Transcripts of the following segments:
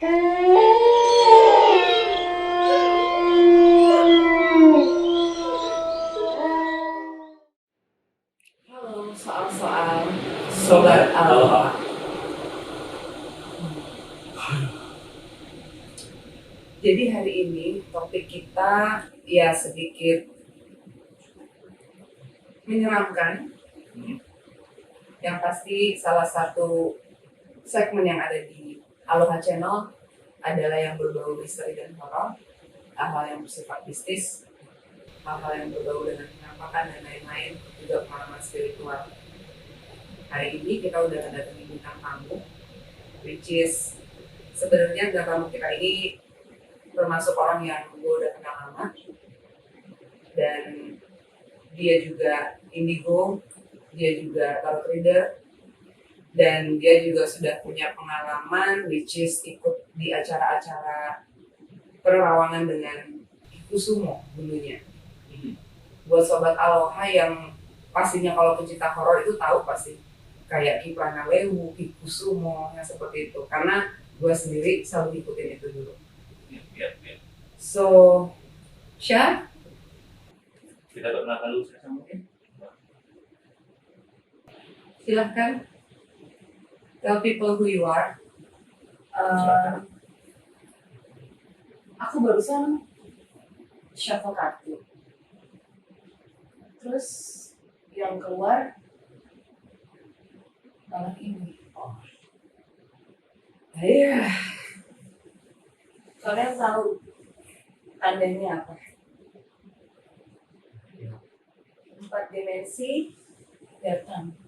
Halo, soal-soal Sobat Aloha. Jadi hari ini topik kita ya sedikit menyeramkan. Yang pasti salah satu segmen yang ada di Aloha Channel adalah yang berbau misteri dan horor, hal-hal yang bersifat mistis, hal-hal yang berbau dengan penampakan dan lain-lain, juga pengalaman spiritual. Hari ini kita udah kedatangan bintang tamu, which is sebenarnya bintang tamu kita ini termasuk orang yang gue udah kenal lama, dan dia juga indigo, dia juga tarot reader, dan dia juga sudah punya pengalaman which is ikut di acara-acara penerawangan dengan Kusumo dulunya. Buat Sobat Aloha yang pastinya kalau pecinta horor itu tahu pasti kayak Ki Pranawewu, Ki Kusumo, yang seperti itu. Karena gue sendiri selalu ikutin itu dulu. So, Syah? Kita perkenalkan dulu saya mungkin. Silahkan. Tell people who you are. Aku barusan shuffle kartu. Terus yang keluar malah ini. Iya. Kalian tahu tandanya apa? 4 dimensi datang.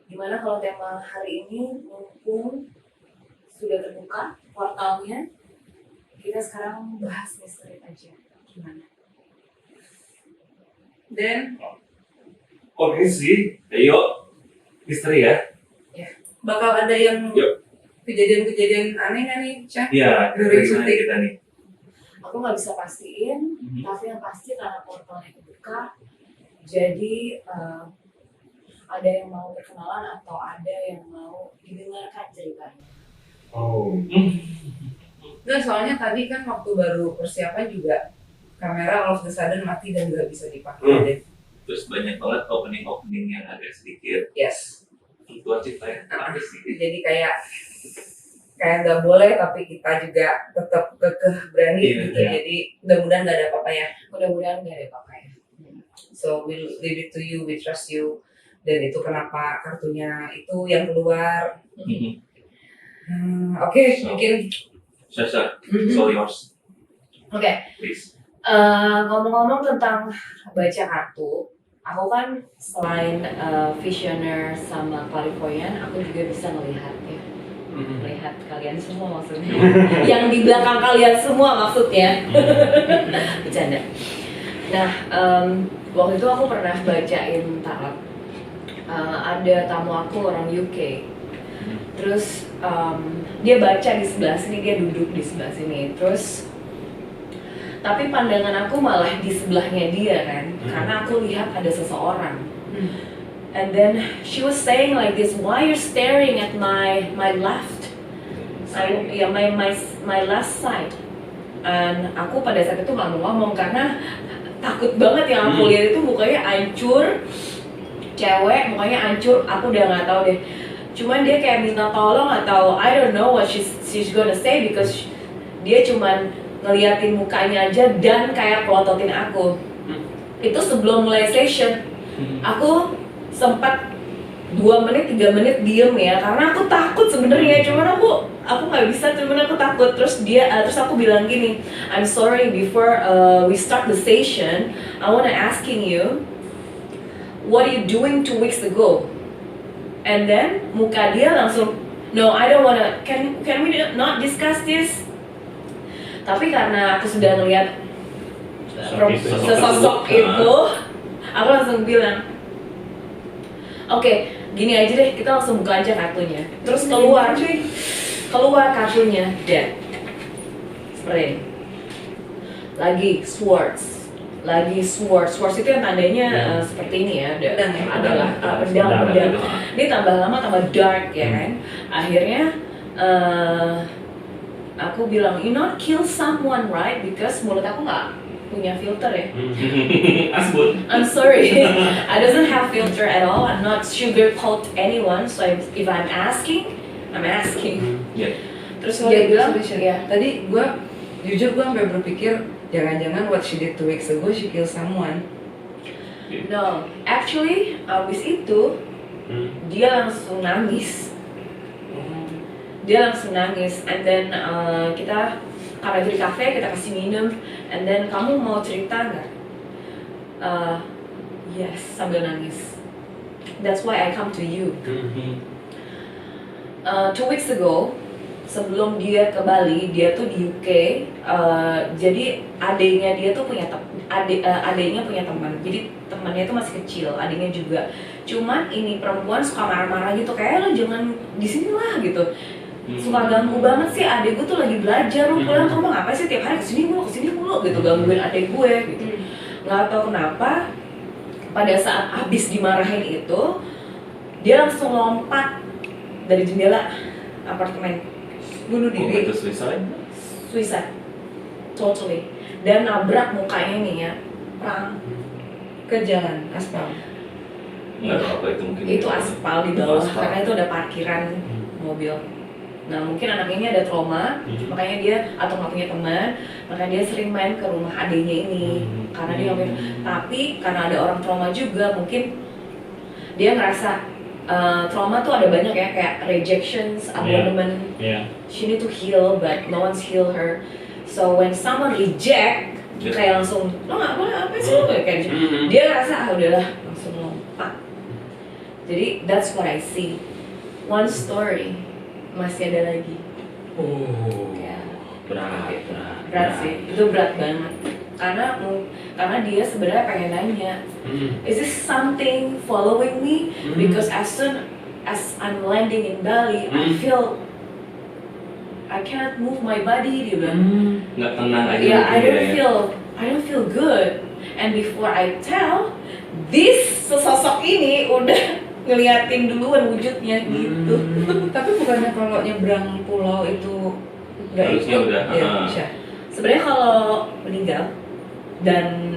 Gimana kalau tema hari ini mumpung sudah terbuka portalnya, kita sekarang bahas misteri aja. Gimana? Dan Oke sih, ayo misteri ya. bakal ada yang Yuk. kejadian-kejadian aneh nggak nih, Syah? Iya, Dari dari syuting. kita nih. Aku nggak bisa pastiin, tapi yang pasti karena portalnya kebuka, jadi ada yang mau berkenalan atau ada yang mau didengarkan ceritanya. Oh. Nggak, soalnya tadi kan waktu baru persiapan juga kamera all of the sudden mati dan nggak bisa dipakai deh. Terus banyak banget opening yang agak sedikit Yes. fluktuatif ya. Apa sih? Jadi kayak nggak boleh tapi kita juga tetap kekeh berani Iya, gitu. iya. Jadi mudah-mudahan nggak ada apa-apa ya. Mudah-mudahan nggak ada apa-apa ya. So we leave it to you, we trust you. Dan itu kenapa kartunya itu yang keluar. Oke, So. mungkin. Sasha, so yours, Oke, please. ngomong-ngomong tentang baca kartu, aku kan selain visioner sama clairvoyant, aku juga bisa melihat ya. Melihat kalian semua maksudnya. Yang di belakang kalian semua maksudnya. Bercanda. Nah, waktu itu aku pernah bacain tarot. Ada tamu aku orang UK. Terus dia baca di sebelah sini, dia duduk di sebelah sini. Terus tapi pandangan aku malah di sebelahnya dia kan, karena aku lihat ada seseorang. And then she was saying like this, why you're staring at my left? My left side. And aku pada saat itu nggak mau ngomong karena takut banget. Yang aku lihat itu mukanya hancur, cewek mukanya hancur. Aku udah nggak tahu deh. Cuman dia kayak minta tolong atau I don't know what she's gonna say because dia cuman ngeliatin mukanya aja dan kayak pelototin aku. Itu sebelum mulai session. Aku sempat 2 menit 3 menit diem ya karena aku takut sebenarnya, cuman aku nggak bisa, cuman aku takut. Terus aku bilang gini, I'm sorry, before we start the session I wanna asking you what are you doing 2 weeks ago. And then muka dia langsung, no, I don't wanna, can we not discuss this. Tapi karena aku sudah ngeliat sesosok itu, aku langsung bilang, oke, gini aja deh, kita langsung buka aja kartunya. Terus keluar kartunya, dead. Seperti ini. Lagi swords. Swords itu yang tandanya seperti ini ya, Pedang ya? adalah pedang. Ini tambah lama tambah dark ya kan. Akhirnya Aku bilang, you not kill someone, right? Because mulut aku nggak punya filter ya. Asbun. I'm sorry, I doesn't have filter at all. I'm not sugarcoat anyone. So if I'm asking, I'm asking. Ya. Terus Ya, dia bilang, ya. Tadi gue jujur sampai berpikir jangan-jangan what she did 2 weeks ago she kill someone. no, actually abis itu dia langsung nangis. And then kita karena di cafe kita kasih minum, and then kamu mau cerita nggak? Yes, sambil nangis. That's why I come to you. 2 weeks ago, sebelum dia ke Bali, dia tuh di UK. Jadi adiknya dia tuh punya adiknya punya teman. Jadi temannya tuh masih kecil, adiknya juga. Cuman ini perempuan suka marah-marah gitu, kayak lo jangan di sini lah gitu. Suka ganggu banget sih, adik gue tuh lagi belajar, lu pulang ke rumah ngapain sih tiap hari kesini mulu gitu, gangguin adik gue gitu. Nggak tahu kenapa pada saat abis dimarahin itu dia langsung lompat dari jendela apartemen, bunuh diri. Itu Suicide totally, dan nabrak mukanya nih ya, perang Ke jalan aspal. nggak tahu apa itu mungkin. itu aspal di bawah Aspal. karena itu ada parkiran mobil. Nah mungkin anak ini ada trauma, makanya dia atau nggak punya teman, makanya dia sering main ke rumah adiknya ini karena dia nggak punya. Tapi karena ada orang trauma juga, mungkin dia ngerasa trauma tuh ada banyak ya, kayak rejections, abandonment. She need to heal, but no one's heal her. So when someone reject, kayak langsung lo nggak boleh apa sih lo kayak gitu. Dia ngerasa udahlah, langsung lompat. Jadi that's what I see. One story. Masih ada lagi. Ya. Berat sih, itu berat banget. Karena dia sebenarnya pengen nanya, is this something following me? Because as soon as I'm landing in Bali, I feel I cannot move my body. Dia bilang, nggak tenang aja. yeah, gitu I don't feel good. And before I tell, this sesosok ini udah ngeliatin duluan wujudnya gitu. Tapi bukannya kalau nyebrang pulau itu nggak Harusnya ikut? udah, Ya, ah. bisa. Sebenarnya kalau meninggal dan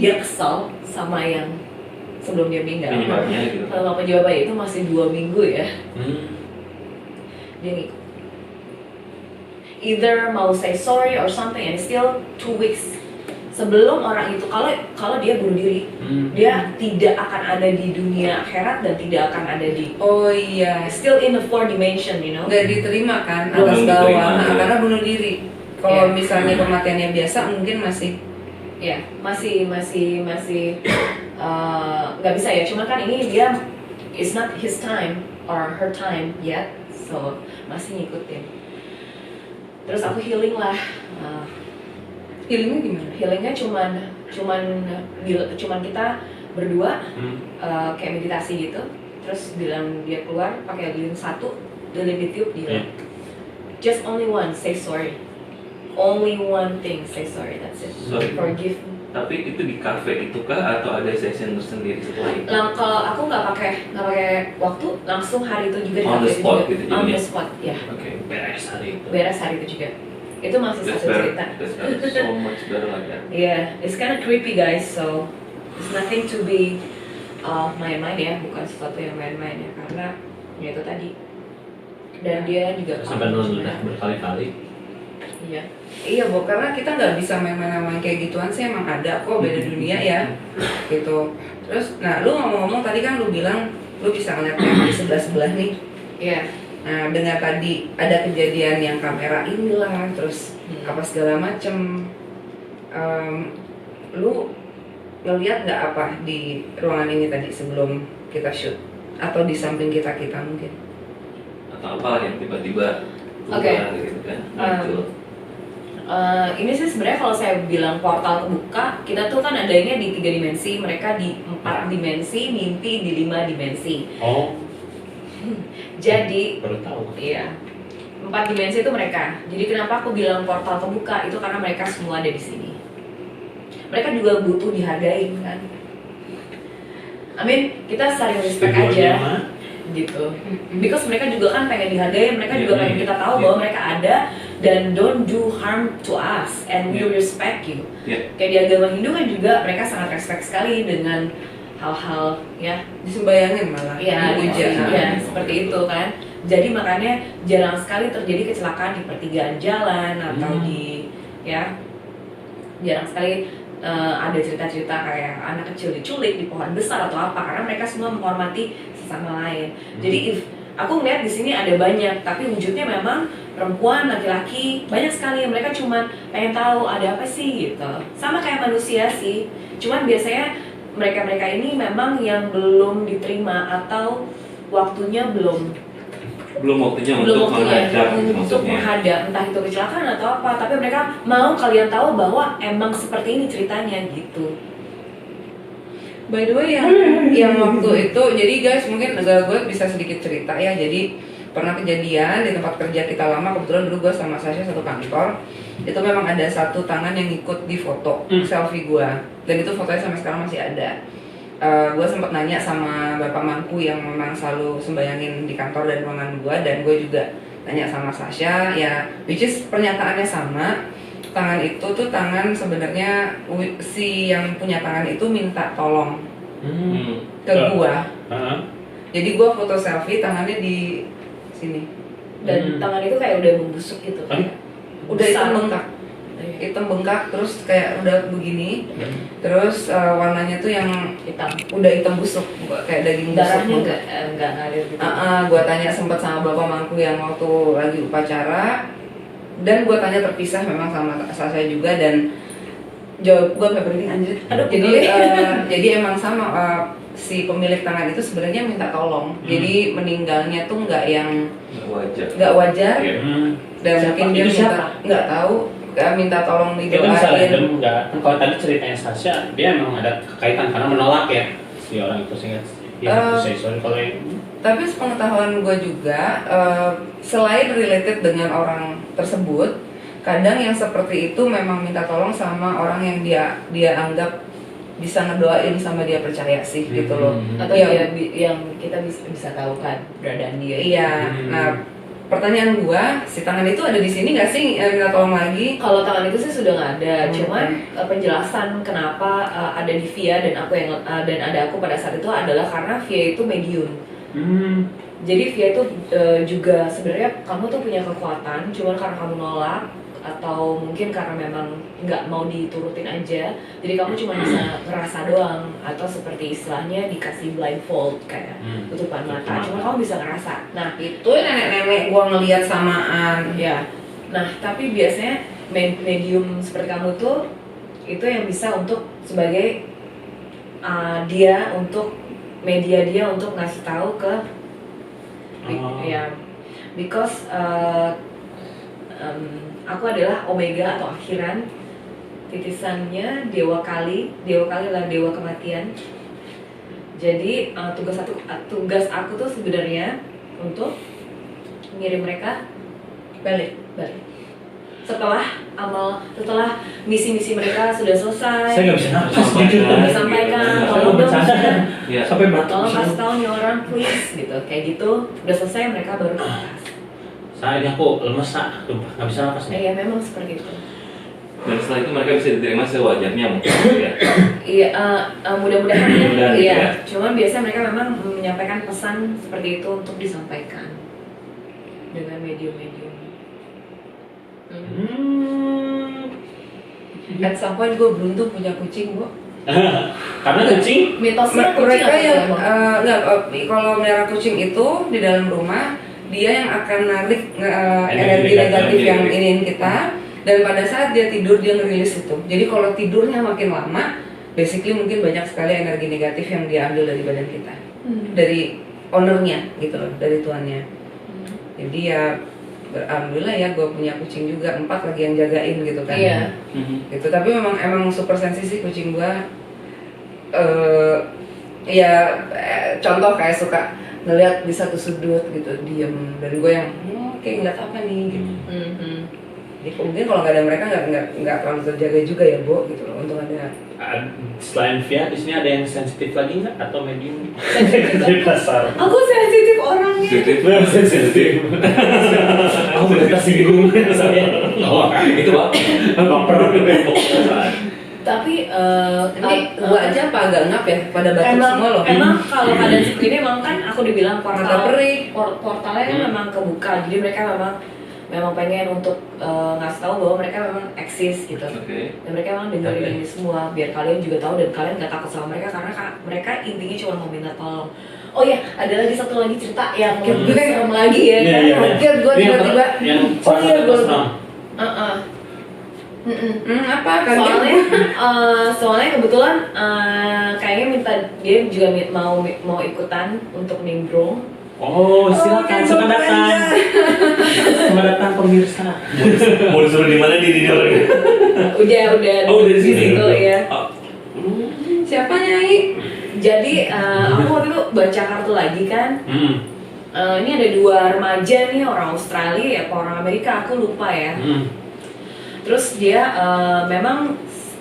dia kesal sama yang sebelum dia meninggal, Penyebabnya gitu. kalau penyebabnya itu masih 2 minggu ya, dia ngikut. Either mau say sorry or something, and still 2 weeks sebelum orang itu, kalau dia bunuh diri, dia tidak akan ada di dunia akhirat dan tidak akan ada di Oh iya, still in the 4 dimension, you know. nggak diterima kan Belum atas diterima, bawah, ya. karena bunuh diri. Kalau Iya. misalnya kematiannya biasa mungkin masih. Ya, masih nggak bisa ya. Cuma kan ini dia it's not his time or her time yet, so masih ngikutin. Terus aku healing lah. Healingnya gimana? Healingnya cuman kita berdua kayak meditasi gitu. Terus bilang dia keluar pakai lilin 1, lilin ditiup dia. Just only one, say sorry. Only one thing, say sorry. That's it. Sorry. Forgive me. Tapi itu di cafe itu kah atau ada session tersendiri setelah itu? Kalau aku nggak pakai waktu, langsung hari itu juga di On the cafe spot juga. gitu On jadinya? the spot, ya. Oke, beres hari itu. Beres hari itu juga. Itu masih That's satu better. cerita. That's better. So much better like that. Yeah, it's kind of creepy guys, so it's nothing to be main-main ya, bukan sesuatu yang main-main ya, karena ya itu tadi. Dan dia juga Sampai nonton udah berkali-kali. Iya. Iya, Bu, karena kita nggak bisa main-main kayak gituan sih, emang ada kok, beda dunia ya gitu. Terus, nah lu ngomong-ngomong tadi kan lu bilang lu bisa ngeliat yang di sebelah-sebelah nih. Iya. Nah, dengan tadi ada kejadian yang kamera inilah, terus apa segala macem, lu ngeliat nggak apa di ruangan ini tadi sebelum kita shoot? Atau di samping kita mungkin? Atau apalah yang tiba-tiba Oke. gitu kan muncul. Ini sih sebenarnya kalau saya bilang portal kebuka, kita tuh kan adanya di 3 dimensi, mereka di 4 dimensi, mimpi di 5 dimensi. Oh, Jadi, baru tahu. iya, 4 dimensi itu mereka. Jadi kenapa aku bilang portal kebuka itu karena mereka semua ada di sini. Mereka juga butuh dihargain kan. I mean, kita saling respect Studionya aja. mah? gitu. Because mereka juga kan pengen dihargai, mereka juga pengen kita tahu bahwa mereka ada dan don't do harm to us and we respect you. Kayak di agama Hindu kan juga mereka sangat respect sekali dengan hal-hal ya Disembayangin malah, dipuja. ya seperti itu kan. Jadi makanya jarang sekali terjadi kecelakaan di pertigaan jalan atau di ya jarang sekali ada cerita-cerita kayak anak kecil diculik di pohon besar atau apa, karena mereka semua menghormati sesama lain. Jadi aku ngeliat di sini ada banyak, tapi wujudnya memang perempuan, laki-laki, banyak sekali yang mereka cuman pengen tahu ada apa sih gitu. Sama kayak manusia sih, cuman biasanya mereka ini memang yang belum diterima atau waktunya belum waktunya untuk menghadap untuk menghadap, entah itu kecelakaan atau apa, tapi mereka mau kalian tahu bahwa emang seperti ini ceritanya gitu. By the way yang waktu itu, jadi guys mungkin gue bisa sedikit cerita ya. Jadi pernah kejadian di tempat kerja kita lama, kebetulan dulu gue sama Sasha satu kantor. Itu memang ada satu tangan yang ikut di foto selfie gue, dan itu fotonya sampai sekarang masih ada. Gue sempat nanya sama bapak mangku yang memang selalu sembayangin di kantor dan ruangan gue, dan gue juga tanya sama Sasha ya, which is pernyataannya sama. Tangan itu tuh tangan sebenarnya si yang punya tangan itu minta tolong ke gue. Jadi gue foto selfie tangannya di sini, dan tangan itu kayak udah membusuk gitu kan. Udah hitam bengkak terus kayak udah begini, terus warnanya tuh yang udah hitam busuk, kayak daging busuk. Darahnya enggak ngalir gitu. Gue tanya sempat sama bapak mangku yang waktu lagi upacara, dan gue tanya terpisah memang sama Sasha juga, dan jawab gue berhenti anjir. Jadi emang sama si pemilik tangan itu sebenarnya minta tolong. Jadi meninggalnya tuh nggak wajar. Dan mungkin dia nggak tahu, minta tolong didoain. Itu bisa random nggak? Kalau tadi ceritanya Sasha, dia memang ada kekaitan karena menolak ya si orang itu, sehingga dia harus say sorry kalau yang. Tapi sepengetahuan gue juga, selain related dengan orang tersebut, kadang yang seperti itu memang minta tolong sama orang yang dia anggap bisa ngedoain sama dia percaya sih gitu loh. Atau yang kita bisa tahu kan keberadaan dia. Iya. Nah, pertanyaan gua, si tangan itu ada di sini nggak sih minta tolong lagi? Kalau tangan itu sih sudah nggak ada, cuman penjelasan kenapa ada di Via dan ada aku pada saat itu adalah karena Via itu medium. Jadi Via itu juga sebenarnya kamu tuh punya kekuatan, cuman karena kamu nolak atau mungkin karena memang nggak mau diturutin aja, jadi kamu cuma bisa ngerasa doang, atau seperti istilahnya dikasih blindfold kayak tutupan mata, cuma kamu bisa ngerasa. Nah itu nenek-nenek gua ngelihat samaan. ya, nah tapi biasanya medium seperti kamu tuh itu yang bisa untuk sebagai dia untuk media dia untuk ngasih tahu ke ya, because aku adalah omega atau akhiran, titisannya Dewa Kali adalah dewa kematian. Jadi tugas aku tuh sebenarnya untuk ngirim mereka balik. Setelah misi mereka sudah selesai, Saya nggak bisa nafas. disampaikan, tolong dong sampai batuk. tolong kasih tahu nih orang please gitu, kayak gitu, udah selesai mereka baru ke atas. Saya aku lemes, nggak bisa nafas nih. Iya memang seperti itu. Dan setelah itu mereka bisa diterima sewajarnya mungkin ya. Iya, mudah-mudahan Mudah-mudahan, iya. ya. Cuman biasanya mereka memang menyampaikan pesan seperti itu untuk disampaikan dengan medium-medium. At some point gue beruntung punya kucing, Bu. Karena kucing. Mitosnya kucing Mereka apa yang tuh? kalau melihara kucing itu di dalam rumah, dia yang akan narik energi negatif yang iniin kita, dan pada saat dia tidur dia ngerilis itu. Jadi kalau tidurnya makin lama, basically mungkin banyak sekali energi negatif yang dia ambil dari badan kita, dari ownernya gitu loh, dari tuannya. Jadi ya alhamdulillah ya, gue punya kucing juga 4 lagi yang jagain gitu kan. Iya. Gitu. Tapi emang super sensitif kucing gue. Contoh kayak suka ngeliat di satu sudut gitu, diem, dan gue yang kayak ngeliat apa nih gitu. Jadi mungkin kalau nggak ada mereka nggak terlalu terjaga juga ya Bu gitu loh. Untung ada. Selain via di sini ada yang sensitif lagi nggak atau medium? Di pasar. Aku sensitif orangnya. Sensitif. Aku udah singgung saya. Oh, itu apa? Baper. Tapi Ini gua aja apa agak ngap ya pada batuk semua loh. emang kalau keadaan seperti ini emang kan aku dibilang Mata perih. portalnya kan memang kebuka, jadi mereka memang pengen untuk ngasih tahu bahwa mereka memang eksis gitu. Oke. Dan mereka memang dengerin ini semua biar kalian juga tahu dan kalian nggak takut sama mereka karena mereka intinya cuma mau minta tolong. Oh ya, ada lagi satu lagi cerita yang lebih serem lagi ya kan? Kaget gua tiba-tiba. Yang Oh iya, gua- gua. Apa kaget? Soalnya kebetulan kayaknya minta dia juga mau ikutan untuk nimbrung. Oh, silakan selamat datang. Selamat datang pemirsa. Mau disuruh di mana di orang? Udah Oh, udah di sini. situ ya. Oh, Siapa Nyai? Jadi aku waktu itu baca kartu lagi kan. Hmm. Ini ada dua remaja nih, orang Australia apa orang Amerika, aku lupa ya. Terus dia memang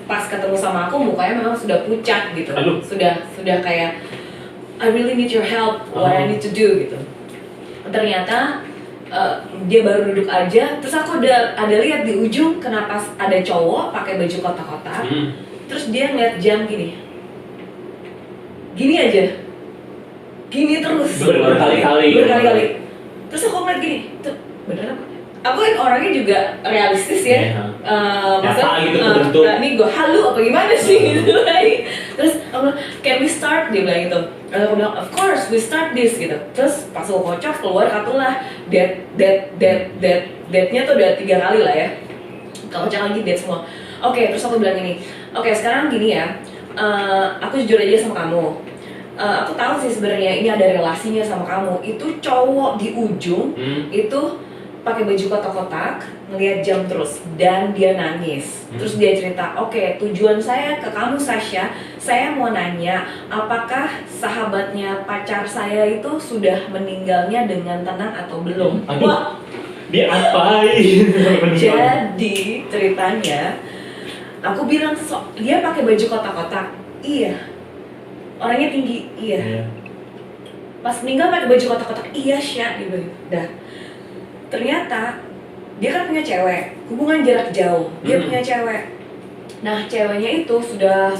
pas ketemu sama aku mukanya memang sudah pucat gitu. Aduh. Sudah kayak I really need your help, what I need to do gitu. Ternyata dia baru duduk aja, terus aku ada lihat di ujung kenapa ada cowok pakai baju kotak-kotak. Terus dia ngeliat jam gini aja, gini terus Berkali-kali. Terus aku ngeliat gini, tuh bener apa? Aku kan orangnya juga realistis ya. Iya. Maksudnya, Nyata gitu kebentuk. ini gue halu apa gimana sih gitu. Terus aku bilang, can we start? Dia bilang gitu. Lalu aku bilang, of course we start this gitu. Terus pas aku kocok keluar kartulah date-nya tuh udah 3 kali lah ya. Kalau kocok lagi date semua. Oke, terus aku bilang gini, oke sekarang gini ya, aku jujur aja sama kamu. Aku tahu sih sebenarnya ini ada relasinya sama kamu. Itu cowok di ujung itu pakai baju kotak-kotak, ngelihat jam terus dan dia nangis. Terus dia cerita, oke, tujuan saya ke kamu Sasha, saya mau nanya, apakah sahabatnya pacar saya itu sudah meninggalnya dengan tenang atau belum? Aduh. Wah, Diapain? jadi ceritanya, aku bilang dia pakai baju kotak-kotak, iya. Orangnya tinggi, iya. Pas meninggal pakai baju kotak-kotak, iya Sya, dia bilang. Dah. Ternyata dia kan punya cewek, hubungan jarak jauh, dia punya cewek. Nah ceweknya itu sudah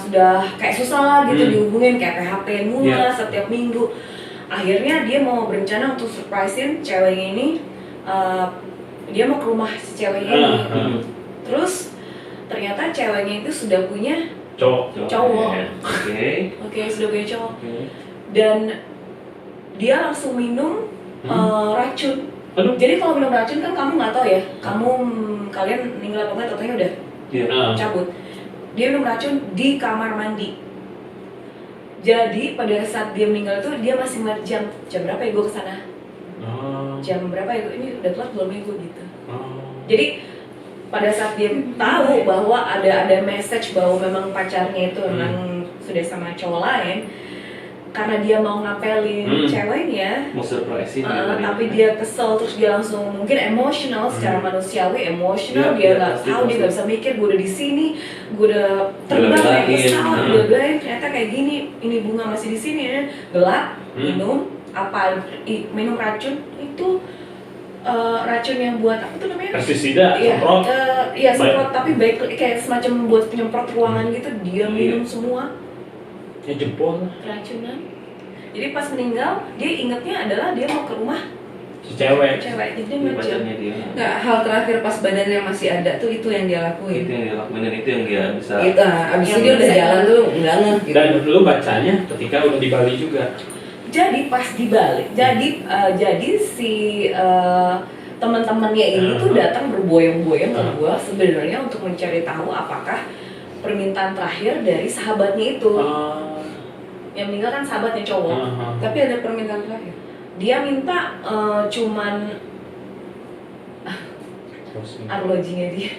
kayak susah lah gitu dihubungin, kayak PHP mula setiap minggu. Akhirnya dia mau berencana untuk surprisein ceweknya ini, dia mau ke rumah si ceweknya ini. Terus ternyata ceweknya itu sudah punya cowok. Oke, sudah punya cowok. Dan dia langsung minum racun. Jadi kalau minum racun kan kamu nggak tahu ya, kalian meninggal apa nggak, totalnya udah cabut. Dia minum racun di kamar mandi. Jadi pada saat dia meninggal tuh dia masih ngeliat jam berapa ya gue kesana? Jam berapa ya? Ini udah telat belum ya gue gitu. Jadi pada saat dia tahu bahwa ada message bahwa memang pacarnya itu memang sudah sama cowok lain, karena dia mau ngapelin ceweknya, mau surprisein tapi dia kesel, terus dia langsung mungkin emosional, secara manusiawi emosional, dia nggak tahu, dia nggak bisa mikir, gue udah di sini, gue udah terbang naik pesawat, gue bilang ternyata kayak gini, ini bunga masih di sini, ya. Gelap, minum racun itu. Racun yang buat apa tuh namanya? Pestisida, semprot. Iya, semprot, tapi baik kayak semacam buat penyemprot ruangan gitu, dia minum semua. Ya jempol Racunan. Jadi pas meninggal, dia ingetnya adalah dia mau ke rumah si cewek. Jadi dia ngejam. Nggak, hal terakhir pas badannya masih ada tuh itu yang dia lakuin. Itu yang dia lakuin dan itu yang dia bisa. Abis itu dia udah jalan tuh nggak ngeh gitu. Dan dulu bacanya ketika udah di Bali juga. Jadi pas di Bali, jadi si teman-temannya ini tuh datang berboyong-boyong ke gua sebenarnya untuk mencari tahu apakah permintaan terakhir dari sahabatnya itu. Yang meninggal kan sahabatnya cowok. Tapi ada permintaan terakhir. Dia minta cuman arlojinya dia.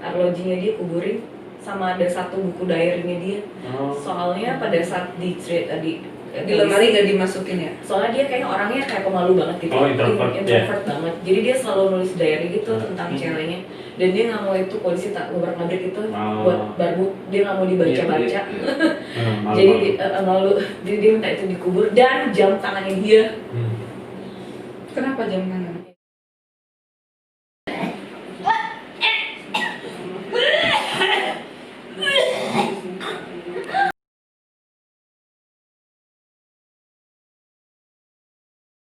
Arlojinya dia kuburin, sama ada satu buku diary-nya dia. Soalnya pada saat Di lemari nggak dimasukin ya? Soalnya dia kayak orangnya kayak pemalu banget gitu. Oh, introvert, Banget. Jadi dia selalu nulis diary gitu tentang ceweknya. Dan dia nggak mau itu polisi tak ngabrak-ngabrik itu buat barbuk. Dia nggak mau dibaca-baca. Jadi malu. Jadi dia minta itu dikubur dan jam tangannya dia. Kenapa jam tangan?